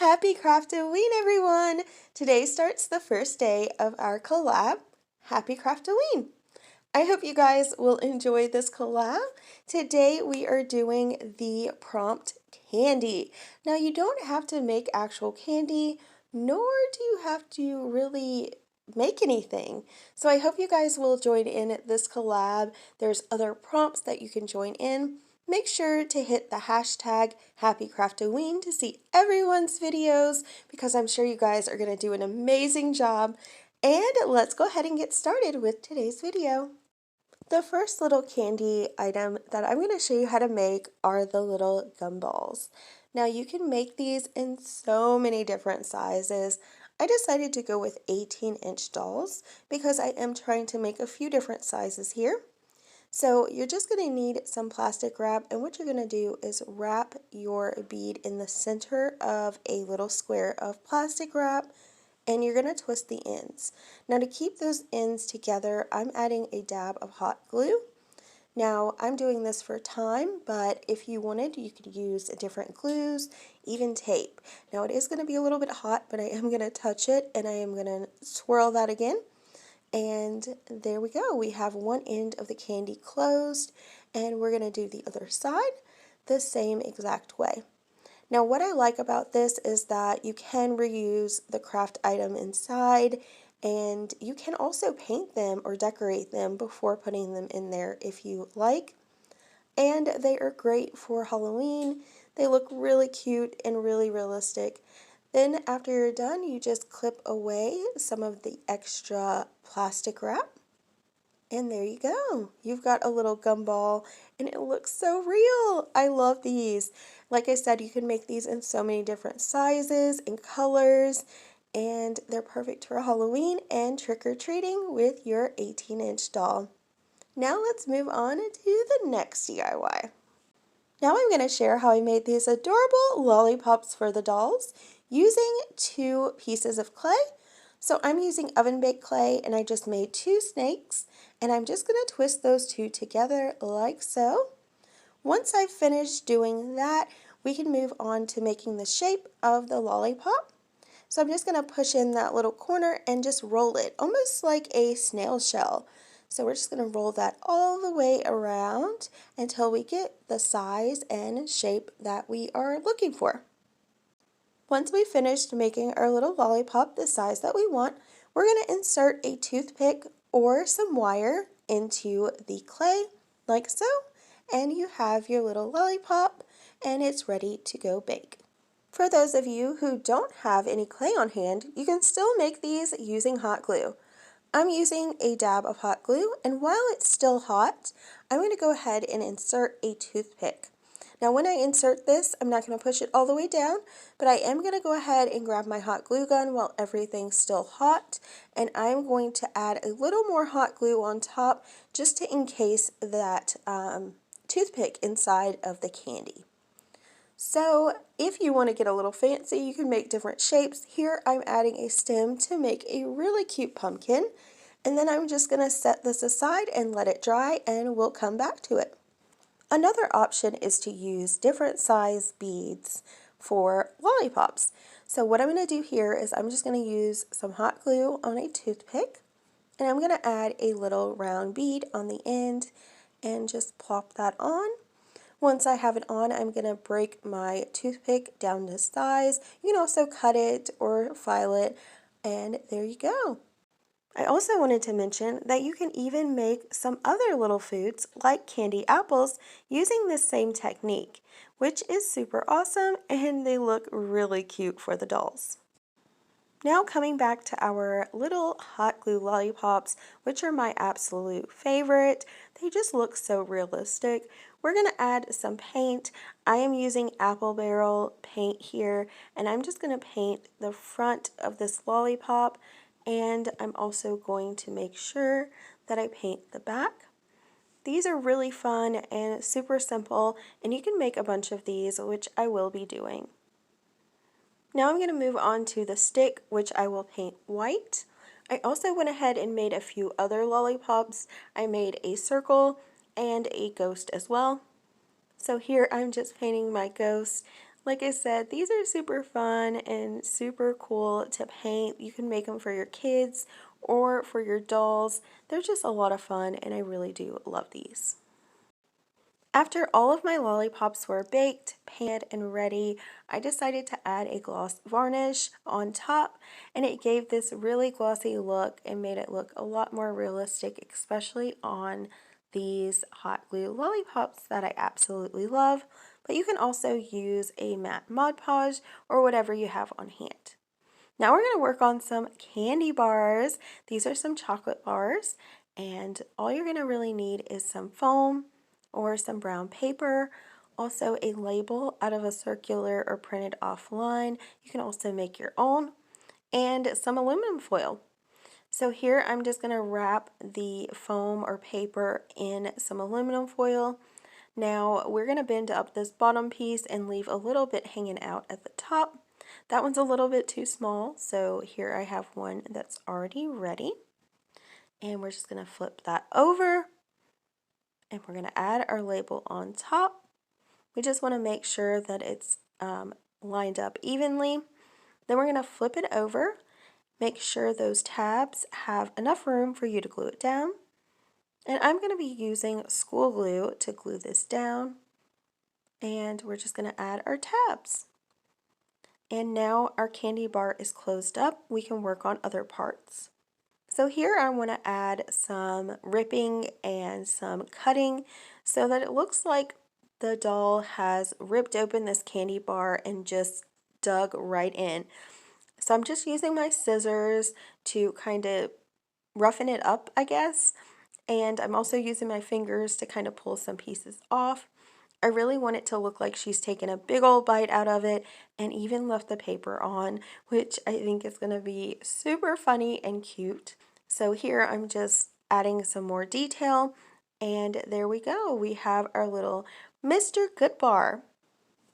Happy Craftoween, everyone! Today starts the first day of our collab. Happy Craftoween! I hope you guys will enjoy this collab. Today we are doing the prompt candy. Now you don't have to make actual candy, nor do you have to really make anything. So I hope you guys will join in this collab. There's other prompts that you can join in. Make sure to hit the hashtag HappyCraftoween to see everyone's videos because I'm sure you guys are going to do an amazing job. And let's go ahead and get started with today's video. The first little candy item that I'm going to show you how to make are the little gumballs. Now you can make these in so many different sizes. I decided to go with 18-inch dolls because I am trying to make a few different sizes here. So you're just going to need some plastic wrap, and what you're going to do is wrap your bead in the center of a little square of plastic wrap, and you're going to twist the ends. Now to keep those ends together, I'm adding a dab of hot glue. Now I'm doing this for time, but if you wanted, you could use different glues, even tape. Now it is going to be a little bit hot, but I am going to touch it and I am going to swirl that again. And there we go. We have one end of the candy closed, and we're going to do the other side the same exact way. Now what I like about this is that you can reuse the craft item inside, and you can also paint them or decorate them before putting them in there if you like. And they are great for Halloween. They look really cute and really realistic. Then after you're done, you just clip away some of the extra plastic wrap. And there you go. You've got a little gumball and it looks so real. I love these. Like I said, you can make these in so many different sizes and colors, and they're perfect for Halloween and trick-or-treating with your 18-inch doll. Now let's move on to the next DIY. Now I'm going to share how I made these adorable lollipops for the dolls using 2 pieces of clay. So I'm using oven baked clay, and I just made 2 snakes, and I'm just going to twist those 2 together like so. Once I've finished doing that, we can move on to making the shape of the lollipop. So I'm just going to push in that little corner and just roll it, almost like a snail shell. So we're just going to roll that all the way around until we get the size and shape that we are looking for. Once we finished making our little lollipop the size that we want, we're going to insert a toothpick or some wire into the clay like so, and you have your little lollipop and it's ready to go bake. For those of you who don't have any clay on hand, you can still make these using hot glue. I'm using a dab of hot glue, and while it's still hot, I'm going to go ahead and insert a toothpick. Now when I insert this, I'm not going to push it all the way down, but I am going to go ahead and grab my hot glue gun while everything's still hot, and I'm going to add a little more hot glue on top just to encase that toothpick inside of the candy. So if you want to get a little fancy, you can make different shapes. Here I'm adding a stem to make a really cute pumpkin, and then I'm just going to set this aside and let it dry, and we'll come back to it. Another option is to use different size beads for lollipops. So what I'm going to do here is I'm just going to use some hot glue on a toothpick, and I'm going to add a little round bead on the end and just plop that on. Once I have it on, I'm going to break my toothpick down to size. You can also cut it or file it, and there you go. I also wanted to mention that you can even make some other little foods like candy apples using this same technique, which is super awesome, and they look really cute for the dolls. Now coming back to our little hot glue lollipops, which are my absolute favorite. They just look so realistic. We're going to add some paint. I am using apple barrel paint here, and I'm just going to paint the front of this lollipop, and I'm also going to make sure that I paint the back. These are really fun and super simple, and you can make a bunch of these, which I will be doing. Now I'm going to move on to the stick, which I will paint white. I also went ahead and made a few other lollipops. I made a circle and a ghost as well. So here I'm just painting my ghost. Like I said, these are super fun and super cool to paint. You can make them for your kids or for your dolls. They're just a lot of fun and I really do love these. After all of my lollipops were baked, painted, and ready, I decided to add a gloss varnish on top, and it gave this really glossy look and made it look a lot more realistic, especially on these hot glue lollipops that I absolutely love. But you can also use a matte Mod Podge or whatever you have on hand. Now we're going to work on some candy bars. These are some chocolate bars, and all you're going to really need is some foam or some brown paper, also a label out of a circular or printed off line. You can also make your own, and some aluminum foil. So here I'm just going to wrap the foam or paper in some aluminum foil. Now we're going to bend up this bottom piece and leave a little bit hanging out at the top. That one's a little bit too small, so here I have one that's already ready. And we're just going to flip that over, and we're going to add our label on top. We just want to make sure that it's lined up evenly. Then we're going to flip it over, make sure those tabs have enough room for you to glue it down. And I'm going to be using school glue to glue this down. And we're just going to add our tabs. And now our candy bar is closed up. We can work on other parts. So here I want to add some ripping and some cutting so that it looks like the doll has ripped open this candy bar and just dug right in. So I'm just using my scissors to kind of roughen it up, I guess. And I'm also using my fingers to kind of pull some pieces off. I really want it to look like she's taken a big old bite out of it and even left the paper on, which I think is going to be super funny and cute. So here I'm just adding some more detail, and there we go. We have our little Mr. Good Bar.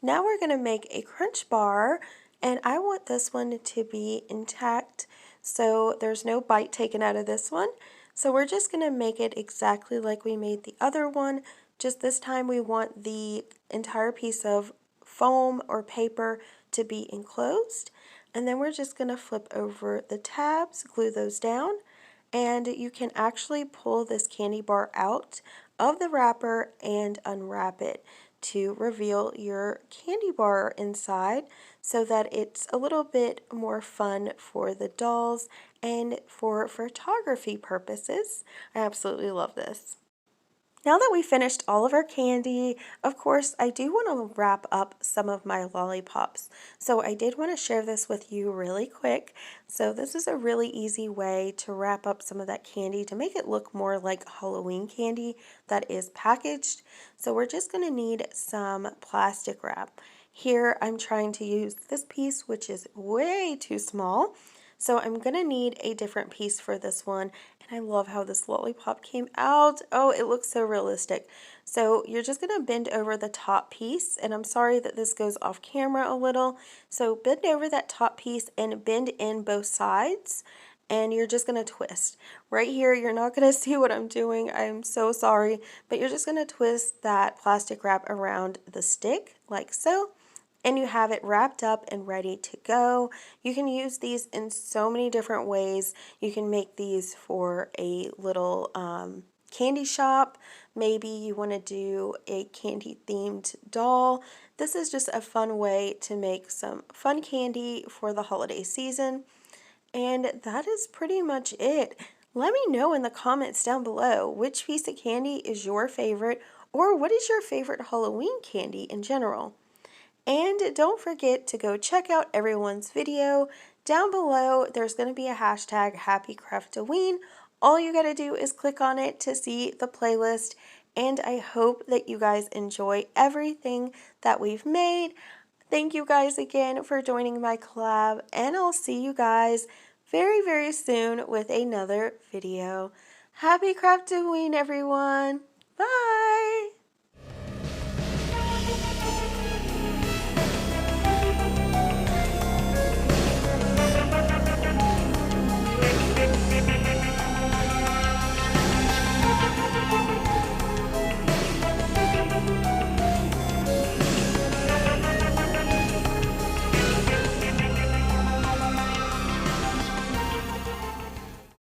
Now we're going to make a crunch bar, and I want this one to be intact, so there's no bite taken out of this one. So we're just going to make it exactly like we made the other one, just this time we want the entire piece of foam or paper to be enclosed. And then we're just going to flip over the tabs, glue those down, and you can actually pull this candy bar out of the wrapper and unwrap it to reveal your candy bar inside so that it's a little bit more fun for the dolls and for photography purposes. I absolutely love this. Now that we finished all of our candy, of course, I do want to wrap up some of my lollipops. So I did want to share this with you really quick. So this is a really easy way to wrap up some of that candy to make it look more like Halloween candy that is packaged. So we're just going to need some plastic wrap. Here I'm trying to use this piece, which is way too small. So I'm going to need a different piece for this one, and I love how this lollipop came out. Oh, it looks so realistic. So you're just going to bend over the top piece, and I'm sorry that this goes off camera a little. So bend over that top piece and bend in both sides, and you're just going to twist. Right here, you're not going to see what I'm doing. I'm so sorry, but you're just going to twist that plastic wrap around the stick like so. And you have it wrapped up and ready to go. You can use these in so many different ways. You can make these for a little candy shop. Maybe you want to do a candy themed doll. This is just a fun way to make some fun candy for the holiday season. And that is pretty much it. Let me know in the comments down below which piece of candy is your favorite, or what is your favorite Halloween candy in general. And don't forget to go check out everyone's video. Down below, there's going to be a hashtag HappyCraftWeen. All you got to do is click on it to see the playlist. And I hope that you guys enjoy everything that we've made. Thank you guys again for joining my collab. And I'll see you guys very, very soon with another video. Happy Craftoween, everyone. Bye.